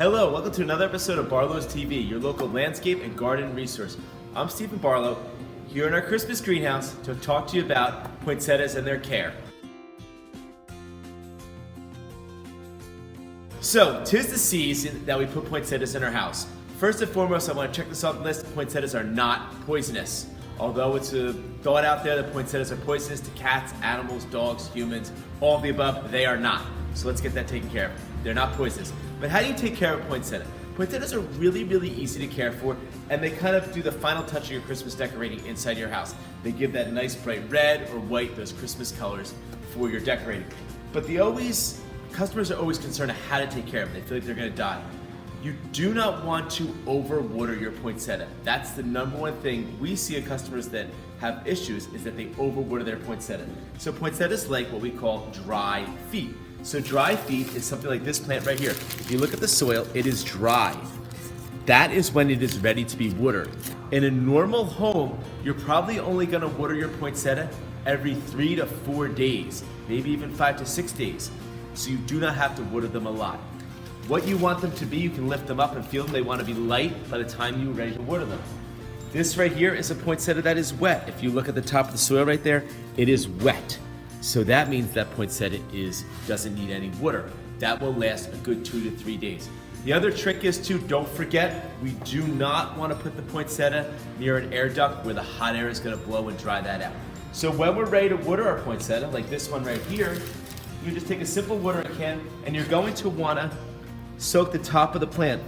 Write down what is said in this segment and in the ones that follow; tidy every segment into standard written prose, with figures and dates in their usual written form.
Hello, welcome to another episode of Barlow's TV, your local landscape and garden resource. I'm Stephen Barlow, here in our Christmas greenhouse to talk to you about poinsettias and their care. So, 'tis the season that we put poinsettias in our house. First and foremost, I want to check this off the list. Poinsettias are not poisonous. Although it's a thought out there that poinsettias are poisonous to cats, animals, dogs, humans, all of the above, they are not. So let's get that taken care of. They're not poisonous. But how do you take care of a poinsettia? Poinsettias are really, really easy to care for, and they kind of do the final touch of your Christmas decorating inside your house. They give that nice bright red or white, those Christmas colors for your decorating. But customers are always concerned of how to take care of them. They feel like they're gonna die. You do not want to overwater your poinsettia. That's the number one thing we see in customers that have issues, is that they overwater their poinsettia. So poinsettias like what we call dry feet. So dry feet is something like this plant right here. If you look at the soil, it is dry. That is when it is ready to be watered. In a normal home, you're probably only gonna water your poinsettia every 3 to 4 days, maybe even 5 to 6 days. So you do not have to water them a lot. What you want them to be, you can lift them up and feel them. They want to be light by the time you're ready to water them. This right here is a poinsettia that is wet. If you look at the top of the soil right there, it is wet. So that means that poinsettia doesn't need any water. That will last a good 2 to 3 days. The other trick is to, don't forget, we do not want to put the poinsettia near an air duct where the hot air is going to blow and dry that out. So when we're ready to water our poinsettia, like this one right here, you just take a simple watering can and you're going to want to soak the top of the plant.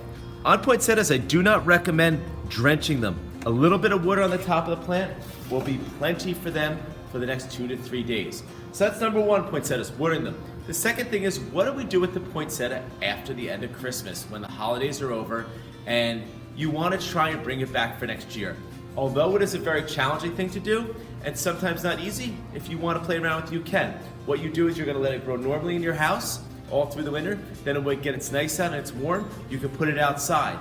On poinsettias, I do not recommend drenching them. A little bit of water on the top of the plant will be plenty for them for the next 2 to 3 days. So that's number one, poinsettias, watering them. The second thing is, what do we do with the poinsettia after the end of Christmas, when the holidays are over and you want to try and bring it back for next year? Although it is a very challenging thing to do, and sometimes not easy, if you want to play around with it, you can. What you do is you're going to let it grow normally in your house all through the winter. Then when it's nice out and it's warm, you can put it outside.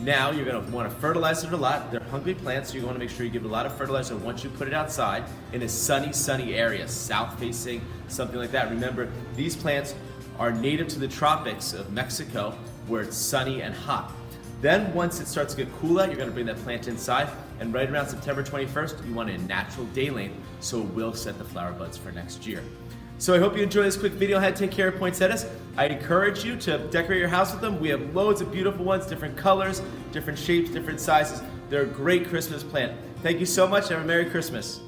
Now you're going to want to fertilize it a lot. They're hungry plants, so you want to make sure you give it a lot of fertilizer once you put it outside in a sunny area, south facing, something like that. Remember, these plants are native to the tropics of Mexico, where it's sunny and hot. Then once it starts to get cool out, you're going to bring that plant inside, and right around September 21st, you want a natural day length, so it will set the flower buds for next year. So I hope you enjoyed this quick video on how to take care of poinsettias. I encourage you to decorate your house with them. We have loads of beautiful ones, different colors, different shapes, different sizes. They're a great Christmas plant. Thank you so much, and have a Merry Christmas.